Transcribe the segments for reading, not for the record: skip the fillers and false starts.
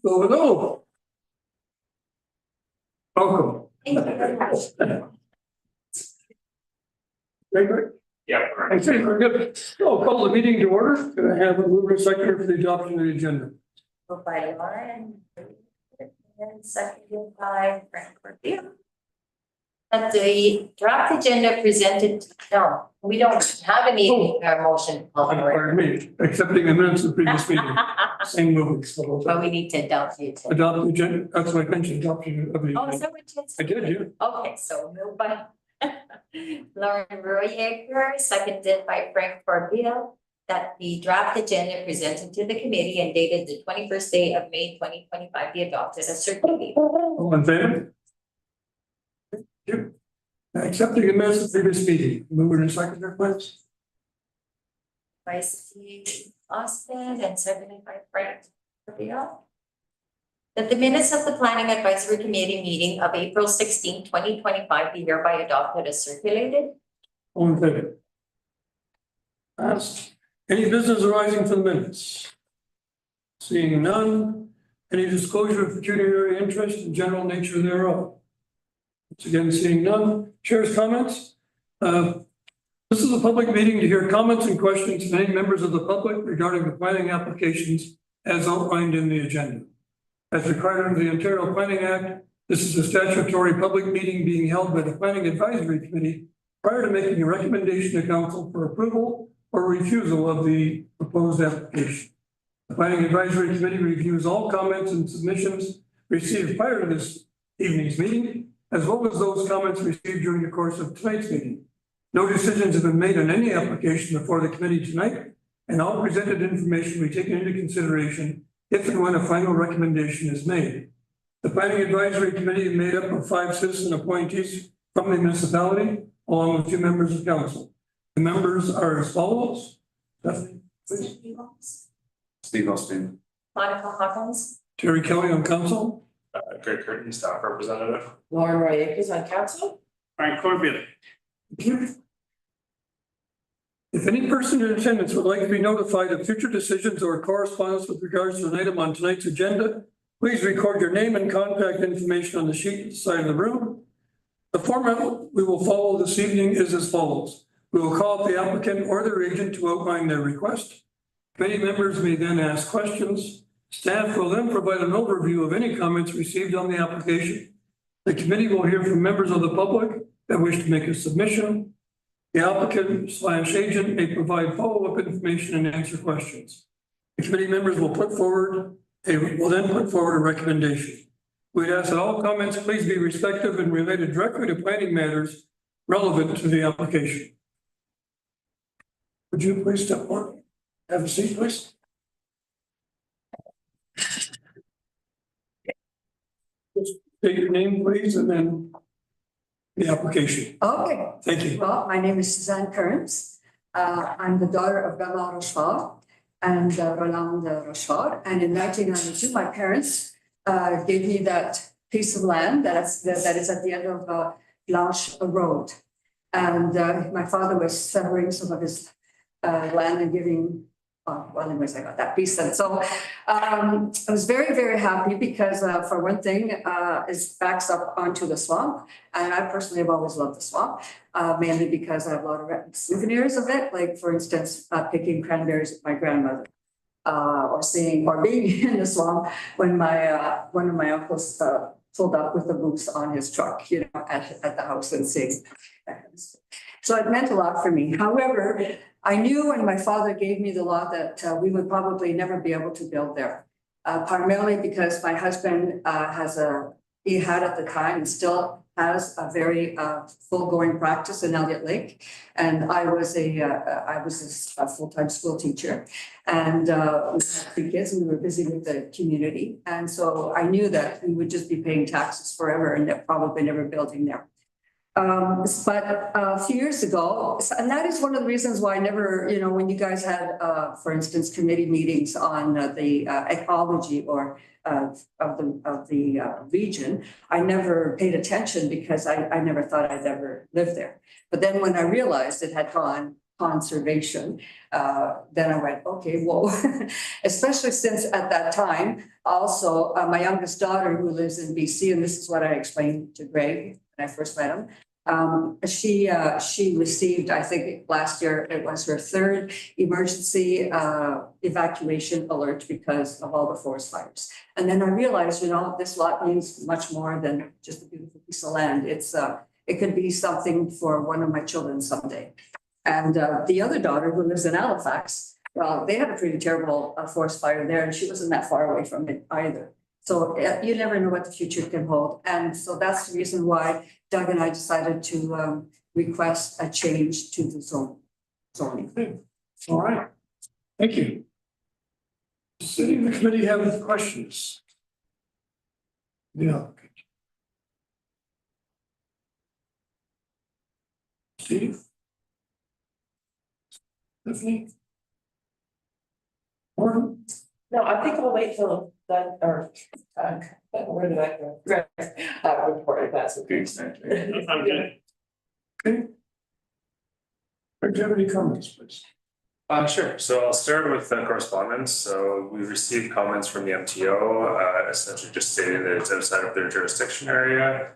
Hello. Welcome. Thank you very much. Great. Yeah. I think we're good. I'll call the meeting to order. Can I have a mover and seconder for the adoption of the agenda? Moved by Lauren and seconded by Frank Corfield. That the draft agenda presented, no, we don't have any motion. Pardon me, accepting the minutes of the previous meeting. Same moving. So But we need to adopt the agenda. adopt the agenda. That's what I mentioned, adoption of the. Oh, is that what you I did, yeah. Okay, so moved by Lauren Royecker, seconded by Frank Corfield, that the draft agenda presented to the committee and dated the 21st day of May 2025 be adopted as circulated. All in favor? Thank you. Accepting the minutes of the previous meeting. Mover and seconder, please. By Steve Austin and seconded by Frank Corfield. That the minutes of the Planning Advisory Committee meeting of April 16, 2025 be hereby adopted as circulated. All in favor? Passed. Any business arising from the minutes? Seeing none. Any disclosure of pecuniary interest and general nature thereof? Once again, seeing none. Chair's comments. This is a public meeting to hear comments and questions from any members of the public regarding the planning applications as outlined in the agenda. As required under the Ontario Planning Act, this is a statutory public meeting being held by the Planning Advisory Committee prior to making a recommendation to Council for approval or refusal of the proposed application. The Planning Advisory Committee reviews all comments and submissions received prior to this evening's meeting, as well as those comments received during the course of tonight's meeting. No decisions have been made on any application before the committee tonight, and all presented information will be taken into consideration if and when a final recommendation is made. The Planning Advisory Committee is made up of 5 citizen appointees from the municipality, along with 2 members of council. The members are as follows. Stephanie, please. Steve Austin. Monica Hawkins. Terry Kelly on council. Greg Curtin, staff representative. Lauren Royecker is on council. Frank Corfield. If any person in attendance would like to be notified of future decisions or correspondence with regards to an item on tonight's agenda, please record your name and contact information on the sheet at the side of the room. The format we will follow this evening is as follows. We will call up the applicant or their agent to outline their request. Committee members may then ask questions. Staff will then provide an overview of any comments received on the application. The committee will hear from members of the public that wish to make a submission. The applicant/agent may provide follow-up information and answer questions. The committee members will then put forward a recommendation. We'd ask that all comments please be respectful and related directly to planning matters relevant to the application. Would you please step forward? Have a seat, please. Just state your name, please, and then the application. Okay, Thank you. well, my name is Suzanne Kearns. I'm the daughter of Bernard Rochefort and Roland Rochefort. And in 1992, my parents gave me that piece of land that is at the end of Blanche Road. And my father was severing some of his land and giving, well, anyways, I got that piece. And so I was very, very happy because for one thing, it backs up onto the swamp. And I personally have always loved the swamp, mainly because I have a lot of souvenirs of it. Like, for instance, picking cranberries with my grandmother, or being in the swamp when one of my uncles pulled up with the boots on his truck, you know, at the house and seeing. So it meant a lot for me. However, I knew when my father gave me the lot that we would probably never be able to build there. Primarily because my husband he had at the time and still has a very full going practice in Elliott Lake. And I was a full-time school teacher, and we had 3 kids and we were busy with the community. And so I knew that we would just be paying taxes forever and probably never building there. But a few years ago, and that is one of the reasons why I never, you know, when you guys had, for instance, committee meetings on the ecology or of the region, I never paid attention because I never thought I'd ever live there. But then when I realized it had gone conservation. Then I went, okay, whoa, especially since at that time, also, my youngest daughter who lives in BC, and this is what I explained to Greg when I first met him. She received, I think last year, it was her third emergency evacuation alert because of all the forest fires. And then I realized, this lot means much more than just a beautiful piece of land. It could be something for one of my children someday. And the other daughter who lives in Halifax, well, they had a pretty terrible forest fire there, and she wasn't that far away from it either. So you never know what the future can hold. And so that's the reason why Doug and I decided to request a change to the zoning. All right, thank you. Does any of the committee have any questions? Yeah. Steve? Stephanie? Morgan? No, I think I'll wait till that, or, where did I go? Report if that's okay. I'm good. Okay. Do you have any comments, please? Sure. So I'll start with correspondence. So we received comments from the MTO, essentially just stating that it's outside of their jurisdiction area.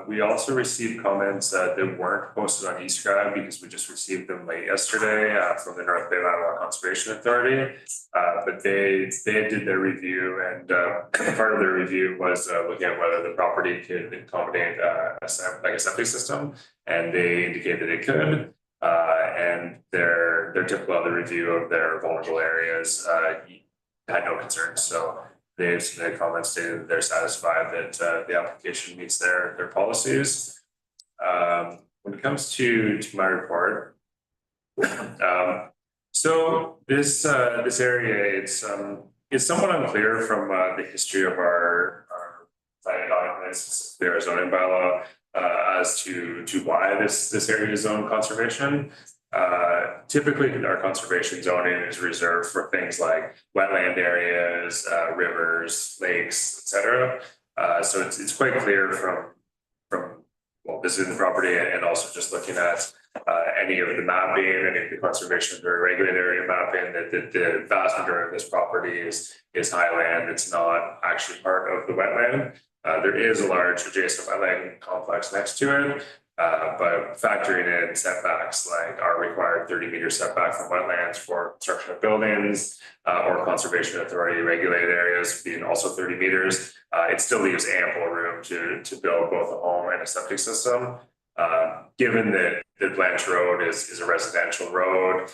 We also received comments that weren't posted on eScribe because we just received them late yesterday from the North Bay Land Conservation Authority. But they did their review, and part of their review was looking at whether the property could accommodate a septic system, and they indicated it could. And their typical other review of their vulnerable areas had no concerns. So they've submitted comments stating that they're satisfied that the application meets their policies. When it comes to my report, so this area, it's somewhat unclear from the history of our planning documents, specifically our zoning bylaw, as to why this area is zoned conservation. Typically, our conservation zoning is reserved for things like wetland areas, rivers, lakes, etc. So it's quite clear from visiting the property and also just looking at any of the mapping, any of the conservation or regulated area mapping, that the vast majority of this property is highland. It's not actually part of the wetland. There is a large adjacent wetland complex next to it, but factoring in setbacks like our required 30-meter setback from wetlands for construction of buildings or conservation authority regulated areas being also 30 meters, it still leaves ample room to build both a home and a septic system. Given that Blanche Road is a residential road,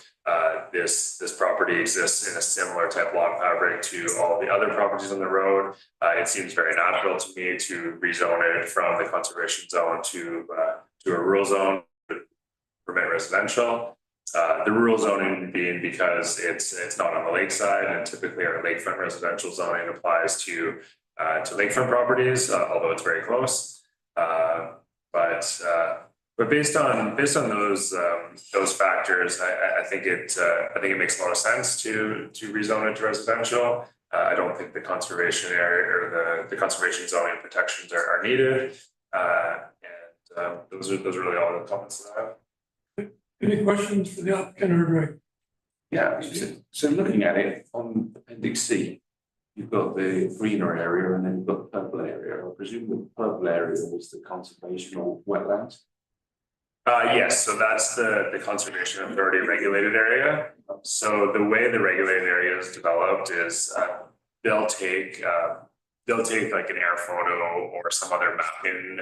this property exists in a similar type lot fabric to all the other properties on the road. It seems very natural to me to rezone it from the conservation zone to a rural zone to permit residential. The rural zoning being because it's not on the lakeside, and typically our lakefront residential zoning applies to lakefront properties, although it's very close. But based on those factors, I think it makes a lot of sense to rezone it to residential. I don't think the conservation area or the conservation zoning protections are needed. And those are really all the comments that I have. Any questions for the applicant or Greg? Yeah, so looking at it on Appendix C, you've got the greener area and then you've got the purple area. I presume the purple area was the conservation or wetlands. Yes, so that's the conservation authority regulated area. So the way the regulated area is developed is they'll take like an air photo or some other mapping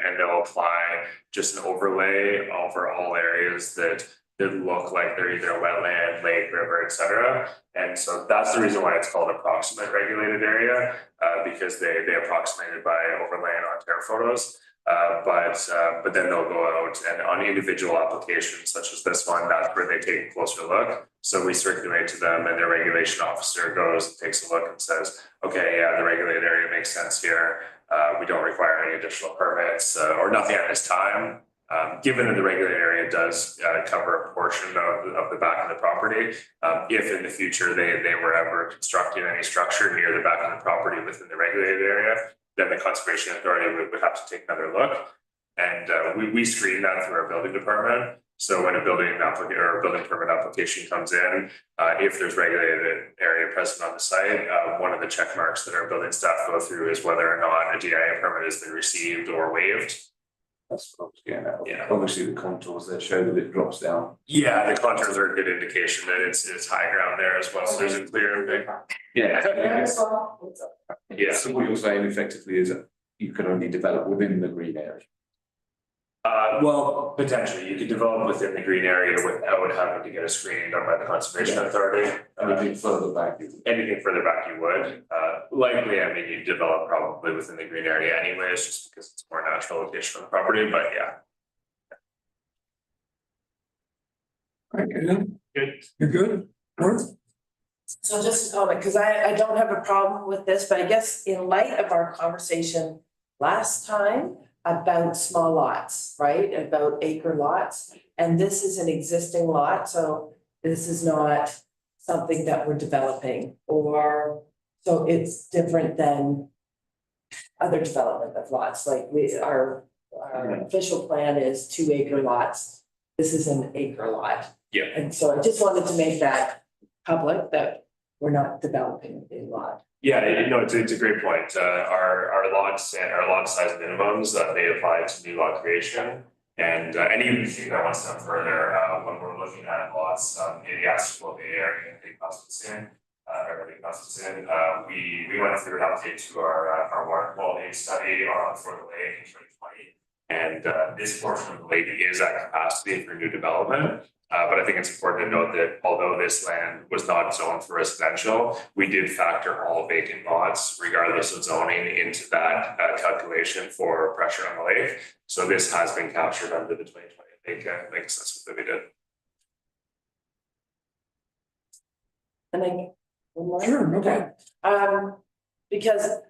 and they'll apply just an overlay over all areas that look like they're either a wetland, lake, river, etc. And so that's the reason why it's called approximate regulated area, because they approximate it by overlaying on air photos. But then they'll go out and on individual applications such as this one, that's where they take a closer look. So we circulate to them and their regulation officer goes and takes a look and says, okay, yeah, the regulated area makes sense here. We don't require any additional permits or nothing at this time. Given that the regulated area does cover a portion of the back of the property, if in the future they were ever constructing any structure near the back of the property within the regulated area, then the conservation authority would have to take another look. And we screen that through our building department. So when a building applicant or a building permit application comes in, if there's regulated area present on the site, one of the check marks that our building staff go through is whether or not a DIA permit has been received or waived. That's what I was getting at. Yeah. Obviously, the contours there show that it drops down. Yeah, the contours are a good indication that it's high ground there as well, so there's a clear. Yeah. Yeah. So what you're saying effectively is that you can only develop within the green area. Well, potentially, you could develop within the green area without having to get a screening done by the Conservation Authority. Anything further back, Anything further back you would, likely, I mean, you develop probably within the green area anyways, just because it's more natural location on the property, but yeah. Okay, Good. you're good? Mark? So just a comment, because I don't have a problem with this, but I guess in light of our conversation last time about small lots, right, about acre lots, and this is an existing lot, so this is not something that we're developing, or so it's different than other development of lots, like our official plan is 2 acre lots. This is an acre lot. Yeah. And so I just wanted to make that public that we're not developing a lot. Yeah, you know, it's a great point. Our lots and our lot size minimums, they apply to new lot creation. And even if you go one step further, when we're looking at lots in the Astral Bay area in Big Constantine, we went through an update to our water quality study for the lake in 2020. And this portion of the lake is at capacity for new development. But I think it's important to note that although this land was not zoned for residential, we did factor all vacant lots, regardless of zoning, into that calculation for pressure on the lake. So this has been captured under the 2020 lake assessment that we did. And then one more. Sure, okay. Because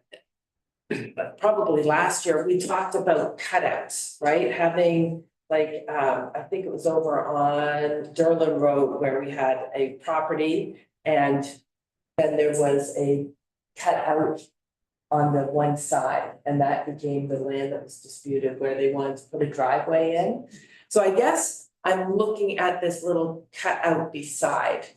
probably last year, we talked about cutouts, right? Having like, I think it was over on Derlin Road where we had a property and then there was a cutout on the one side, and that became the land that was disputed where they wanted to put a driveway in. So I guess I'm looking at this little cutout beside,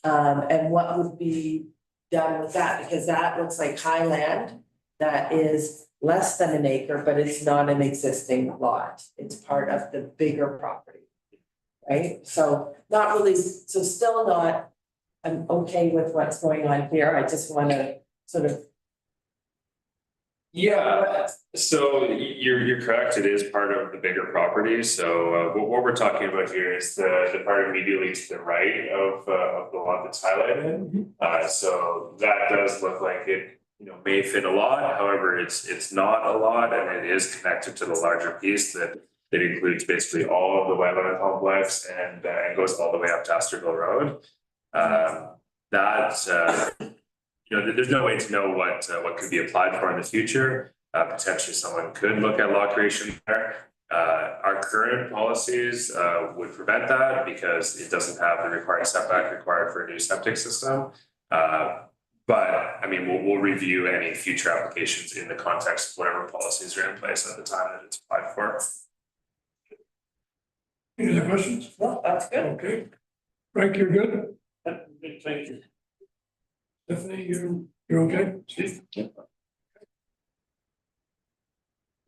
and what would be done with that, because that looks like high land that is less than an acre, but it's not an existing lot. It's part of the bigger property. Right? So not really, so still not, I'm okay with what's going on here. I just want to sort of. Yeah, so you're correct. It is part of the bigger property. So what we're talking about here is the part immediately to the right of the lot that's highlighted. So that does look like it, you know, may fit a lot. However, it's not a lot, and it is connected to the larger piece that includes basically all of the wetland complex and goes all the way up to Astorville Road. You know, there's no way to know what could be applied for in the future. Potentially someone could look at lot creation there. Our current policies would prevent that because it doesn't have the required setback required for a new septic system. But I mean, we'll review any future applications in the context of whatever policies are in place at the time that it's applied for. Any other questions? No, that's good. Okay. Frank, you're good? Thank you. Stephanie, you're okay? Steve?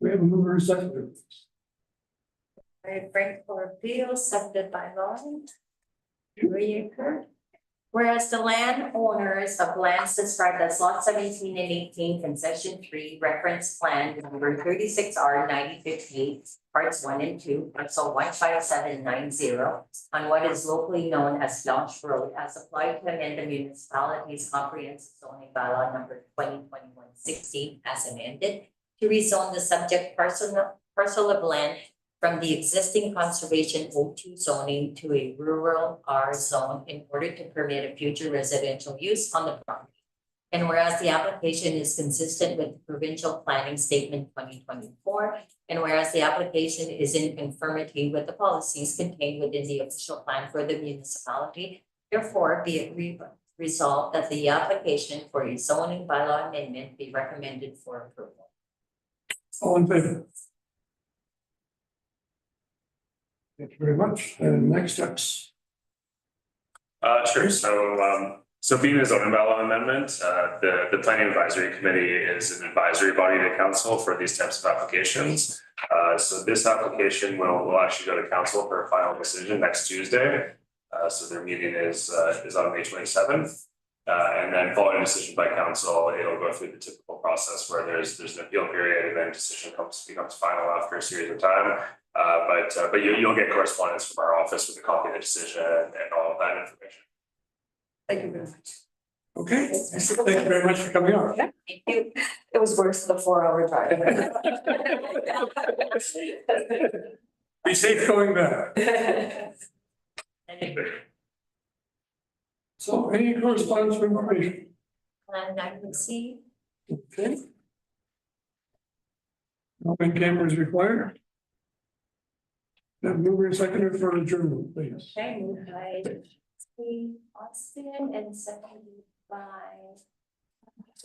We have a mover and seconder. Right, Frank Portillo, seconded by Lauren. 3 acre. Whereas the landowners of lands described as lot 17 and 18 concession 3 reference plan number 36R 9058 parts 1 and 2 parcel 15790 on what is locally known as Launch Road as applied to amend the municipality's comprehensive zoning bylaw number 2021-16 as amended to rezone the subject parcel of land from the existing conservation O2 zoning to a rural R zone in order to permit a future residential use on the property. And whereas the application is consistent with the provincial planning statement 2024, and whereas the application is in conformity with the policies contained within the official plan for the municipality, therefore be it resolved that the application for a zoning bylaw amendment be recommended for approval. All in favor? Thank you very much. And next steps. Sure, so being a zoning bylaw amendment, the planning advisory committee is an advisory body to council for these types of applications. So this application will actually go to council for a final decision next Tuesday. So their meeting is on May 27th. And then following a decision by council, it'll go through the typical process where there's an appeal period and then decision becomes final after a series of time. But you'll get correspondence from our office with a copy of the decision and all of that information. Thank you very much. Okay, thank you very much for coming on. Thank you. It was worth the 4-hour drive. Be safe going back. So any correspondence or information? And I would see, Okay. Open camera is required. Have mover and seconder for adjournment, please. okay, moved by Steve Austin and seconded by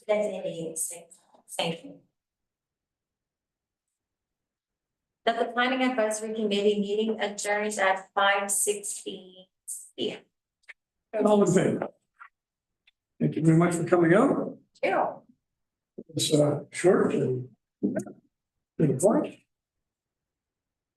designated, thank you. That the planning advisory committee meeting adjourns at 5:16 p.m. And all in favor? Thank you very much for coming out. Yeah. It's short and to the point.